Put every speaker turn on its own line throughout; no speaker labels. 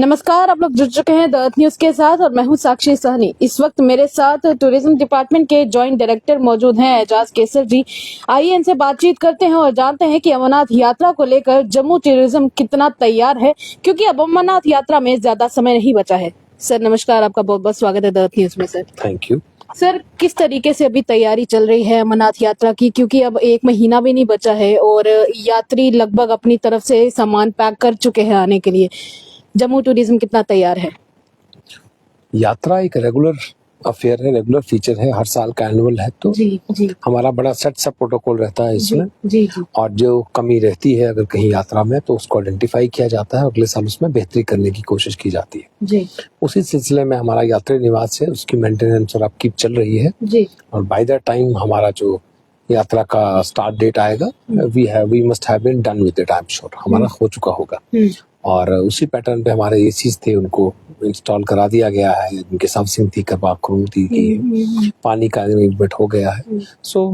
नमस्कार, आप लोग जुड़ चुके हैं द अर्थ न्यूज के साथ और मैं हूं साक्षी सहनी। इस वक्त मेरे साथ टूरिज्म डिपार्टमेंट के जॉइंट डायरेक्टर मौजूद हैं एजाज केसर जी। आइए इनसे बातचीत करते हैं और जानते हैं कि अमरनाथ यात्रा को लेकर जम्मू टूरिज्म कितना तैयार है, क्योंकि अब अमरनाथ यात्रा में ज्यादा समय नहीं बचा है। सर नमस्कार, आपका बहुत बहुत स्वागत है द अर्थ न्यूज में। Sir
thank you.
सर, किस तरीके से अभी तैयारी चल रही है अमरनाथ यात्रा की, क्योंकि अब 1 महीना भी नहीं बचा है और यात्री लगभग अपनी तरफ से सामान पैक कर चुके हैं आने के लिए। जम्मू टूरिज्म कितना तैयार है?
यात्रा एक रेगुलर अफेयर है, रेगुलर फीचर है, हर साल का एनुअल है, तो
जी
हमारा बड़ा सेट सब प्रोटोकॉल रहता है इसमें।
जी।
और जो कमी रहती है अगर कहीं यात्रा में तो उसको आइडेंटिफाई किया जाता है, अगले साल उसमें बेहतरी करने की कोशिश की जाती है
जी।
उसी सिलसिले में हमारा यात्री निवास है, उसकी मेंटेनेंस और अपकीप चल रही है
जी।
और बाय द टाइम हमारा जो यात्रा का स्टार्ट डेट आएगा we must have been done with it, I am sure हमारा हो चुका होगा। और उसी पैटर्न पे हमारे एसीज थे, उनको इंस्टॉल करा दिया गया है, उनके सर्विसिंग थी, करवा दी गई है, पानी का अरेंजमेंट हो गया है। So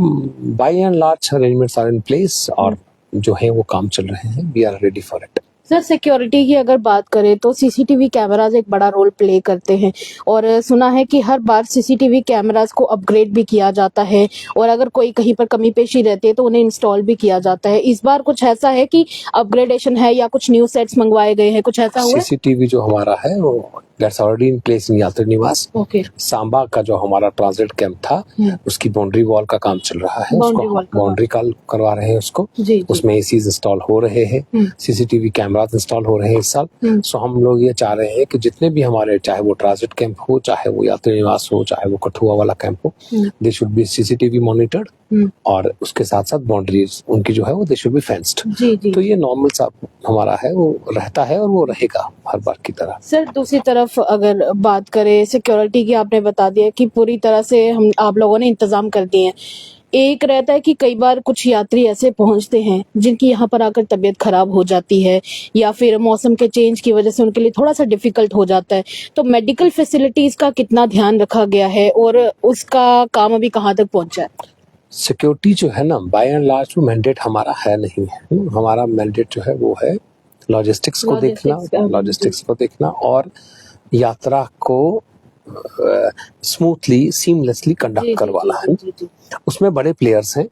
by and large arrangements are in place और जो है वो काम चल रहे हैं। We are ready for it.
Sir, security की अगर बात करें तो सीसीटीवी कैमराज एक बड़ा रोल प्ले करते हैं और सुना है कि हर बार सीसीटीवी कैमराज को अपग्रेड भी किया जाता है और अगर कोई कहीं पर कमी पेशी रहती है तो उन्हें इंस्टॉल भी किया जाता है। इस बार कुछ ऐसा है कि अपग्रेडेशन है या कुछ न्यू सेट्स मंगवाए गए हैं, कुछ ऐसा हुआ है?
सीसीटीवी जो हमारा है वो that's already in place in यात्री निवास।
ओके।
सांबा का जो हमारा ट्रांजिट कैंप था उसकी बाउंड्री वॉल का काम चल रहा है, उसको बाउंड्री करवा रहे हैं उसको। उसमें एसीज इंस्टॉल हो रहे हैं, सीसीटीवी कैमरास इंस्टॉल हो रहे हैं इस साल। सो हम लोग ये चाह रहे हैं कि जितने भी हमारे, चाहे वो ट्रांजिट कैंप हो, चाहे वो यात्री निवास हो, चाहे वो कठुआ वाला कैंप हो, they should be CCTV monitored और उसके साथ साथ बाउंड्रीज उनकी जो है वो दे शुड बी फेंस्ड। तो ये नॉर्मल सा हमारा है, वो रहता है और वो रहेगा हर बार की तरह।
सर, दूसरी तरफ अगर बात करें सिक्योरिटी की, आपने बता दिया कि पूरी तरह से आप लोगों ने इंतजाम कर दिए हैं। एक रहता है कि कई बार कुछ यात्री ऐसे पहुंचते हैं जिनकी यहाँ पर आकर तबीयत खराब हो जाती है या फिर मौसम के चेंज की वजह से उनके लिए थोड़ा सा डिफिकल्ट हो जाता है, तो मेडिकल फैसिलिटीज का कितना ध्यान रखा गया है और उसका काम अभी कहाँ तक पहुंचा है?
सिक्योरिटी जो है ना, बाय एंड लार्ज वो मैंडेट हमारा है नहीं है। हमारा मैंडेट जो है वो है लॉजिस्टिक्स को देखना और यात्रा को स्मूथली सीमलेसली कंडक्ट करवाना है। उसमें बड़े प्लेयर्स हैं,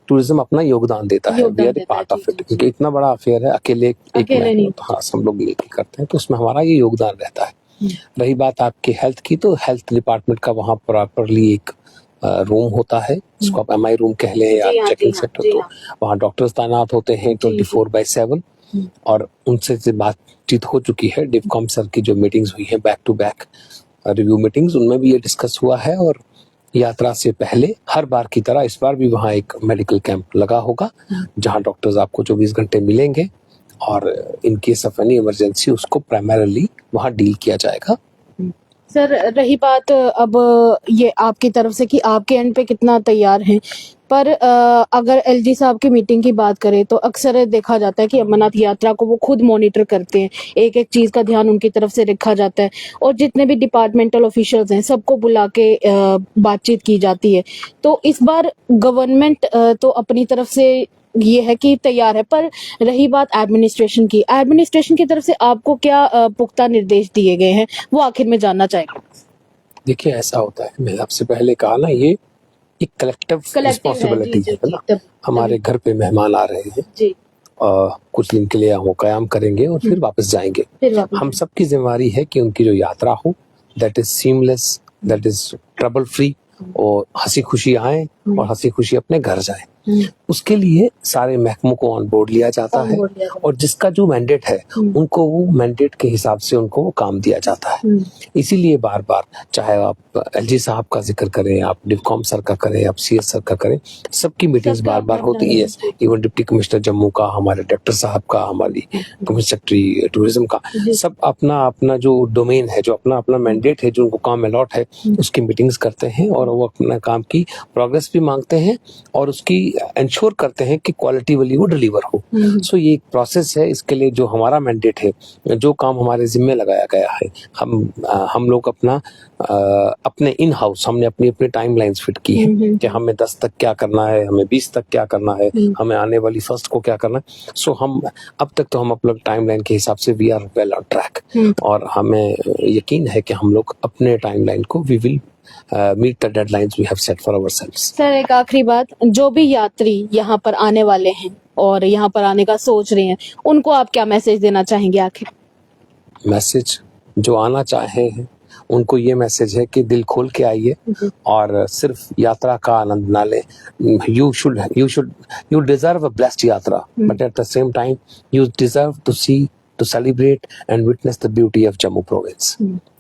टूरिज्म अपना योगदान देता है, we are a part of it, क्योंकि इतना बड़ा अफेयर है, अकेले एक हाँ सब लोग लेके करते हैं, तो उसमें हमारा ये योगदान रहता है। रही बात आपके हेल्थ की, तो हेल्थ डिपार्टमेंट का वहाँ प्रॉपरली एक रूम होता है, जिसको आप MI रूम कह लें या चेकिंग सेक्टर, तो वहाँ डॉक्टर्स तैनात होते हैं 24/7 और उनसे बातचीत हो चुकी है। डिवकॉम सर की जो मीटिंग्स हुई है, back to back review meetings, उनमें भी ये डिस्कस हुआ है और यात्रा से पहले हर बार की तरह इस बार भी वहाँ एक मेडिकल कैंप लगा होगा जहाँ डॉक्टर्स आपको 24 घंटे मिलेंगे और in case of any emergency उसको प्राइमरीली वहाँ डील किया जाएगा।
सर, रही बात अब ये आपकी तरफ से कि आपके एंड पे कितना तैयार हैं, पर अगर LG साहब की मीटिंग की बात करें तो अक्सर देखा जाता है कि अमरनाथ यात्रा को वो खुद मॉनिटर करते हैं, एक एक चीज का ध्यान उनकी तरफ से रखा जाता है और जितने भी डिपार्टमेंटल ऑफिशियल्स हैं सबको बुला के बातचीत की जाती है। तो इस बार गवर्नमेंट तो अपनी तरफ से ये है कि तैयार है, पर रही बात एडमिनिस्ट्रेशन की तरफ से आपको क्या पुख्ता निर्देश दिए गए हैं, वो आखिर में जानना चाहेंगे।
देखिए ऐसा होता है, मैं आपसे पहले कहा ना, ये एक कलेक्टिव रिस्पॉन्सिबिलिटी है ना। हमारे घर पे मेहमान आ रहे हैं जी, कुछ दिन के लिए वो कयाम करेंगे और फिर वापस जाएंगे। हम सबकी जिम्मेवारी है कि उनकी जो यात्रा हो that is seamless, that is trouble free और हंसी खुशी आए और हंसी खुशी अपने घर जाए। उसके लिए सारे महकमों को ऑन बोर्ड लिया जाता है और जिसका जो मैंडेट है उनको वो मैंडेट के हिसाब से उनको वो काम दिया जाता है। इसीलिए बार बार, चाहे आप LG साहब का जिक्र करें, आप डिवकॉम सर का करें, आप CS सर का करें, सबकी मीटिंग्स बार बार होती है। इवन डिप्टी कमिश्नर जम्मू का, हमारे डायरेक्टर साहब का, हमारी कमिश्नर सेक्रेटरी टूरिज्म का, सब अपना अपना जो डोमेन है, जो अपना अपना मैंडेट है, जो उनको काम अलॉट है, उसकी मीटिंग्स करते हैं और वो अपना काम की प्रोग्रेस भी मांगते हैं और उसकी इंश्योर करते हैं कि क्वालिटी वाली वो डिलीवर हो। सो ये एक प्रोसेस है। इसके लिए जो हमारा मैंडेट है, जो काम हमारे जिम्मे लगाया गया है, हम लोग अपने इन हाउस हमने अपनी अपनी टाइम लाइन्स फिट की है कि हमें 10 तक क्या करना है, हमें 20 तक क्या करना है, हमें आने वाली फर्स्ट को क्या करना है। सो हम अब तक तो हम अपने टाइम लाइन के हिसाब से we are well on track, और हमें यकीन है कि हम लोग अपने टाइम लाइन को we will meet the deadlines we have set for ourselves.
Sir एक आखिरी बात, जो भी यात्री यहाँ पर आने वाले हैं और यहाँ पर आने का सोच रहे हैं, उनको आप क्या मैसेज देना चाहेंगे आखिर?
मैसेज जो आना चाहे हैं उनको ये मैसेज है कि दिल खोल के आइए और सिर्फ यात्रा का आनंद ना लें। you deserve a blessed यात्रा, but at the same time you deserve to celebrate and witness the beauty of Jammu province.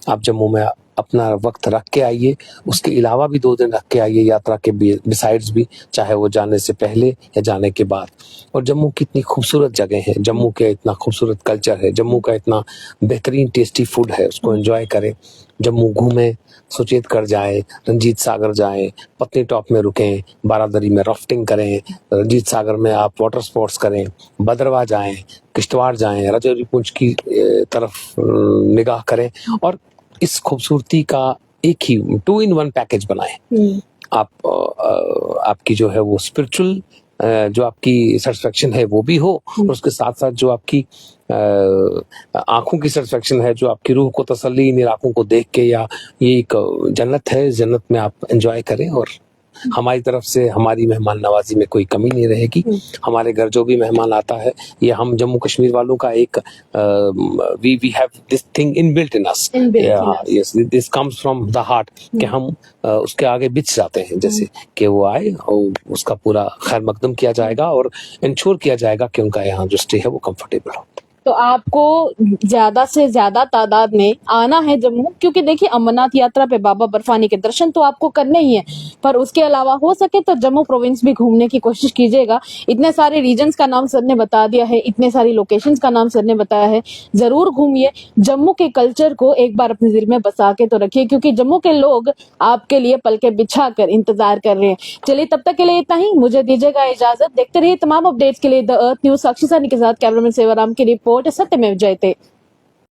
आप जम्मू में अपना वक्त रख के आइए, उसके अलावा भी 2 दिन रख के आइए यात्रा के बिसाइड्स भी, चाहे वो जाने से पहले या जाने के बाद। और जम्मू की इतनी खूबसूरत जगह है, जम्मू के इतना खूबसूरत कल्चर है, जम्मू का इतना बेहतरीन टेस्टी फूड है, उसको एंजॉय करें। जम्मू घूमें, सुचेत कर जाएं, रंजीत सागर जाएं, पत्नी टॉप में रुकें, बारादरी में राफ्टिंग करें, रंजीत सागर में आप वाटर स्पोर्ट्स करें, भद्रवाह जाएं, किश्तवाड़ जाएं, राजौरी पुंछ की तरफ निगाह करें और इस खूबसूरती का एक ही 2 in 1 पैकेज बनाएं। आपकी जो है वो स्पिरिचुअल जो आपकी सेटिस्फेक्शन है वो भी हो, और उसके साथ साथ जो आपकी आंखों की सेटिस्फेक्शन है, जो आपकी रूह को तसल्ली इन इलाकों को देख के, या ये एक जन्नत है, जन्नत में आप एंजॉय करें। और हमारी तरफ से हमारी मेहमान नवाजी में कोई कमी नहीं रहेगी। हमारे घर जो भी मेहमान आता है, ये हम जम्मू कश्मीर वालों का एक we have this thing inbuilt in us, yes, this comes from the heart, कि हम उसके आगे बिछ जाते हैं, जैसे कि वो आए और उसका पूरा खैर मकदम किया जाएगा और इंश्योर किया जाएगा कि उनका यहाँ जो स्टे है वो कंफर्टेबल हो।
तो आपको ज्यादा से ज्यादा तादाद में आना है जम्मू, क्योंकि देखिए अमरनाथ यात्रा पे बाबा बर्फानी के दर्शन तो आपको करने ही है, पर उसके अलावा हो सके तो जम्मू प्रोविंस भी घूमने की कोशिश कीजिएगा। इतने सारे रीजन्स का नाम सर ने बता दिया है, इतने सारी लोकेशंस का नाम सर ने बताया है, जरूर घूमिए। जम्मू के कल्चर को एक बार अपने दिल में बसा के तो रखिए, क्योंकि जम्मू के लोग आपके लिए पलके बिछा कर इंतजार कर रहे हैं। चलिए तब तक के लिए इतना ही, मुझे दीजिएगा इजाजत। देखते रहिए तमाम अपडेट्स के लिए द अर्थ न्यूज। साक्षी सानी के साथ कैमरामैन सेवाराम की रिपोर्ट। सत्यमेव जयते।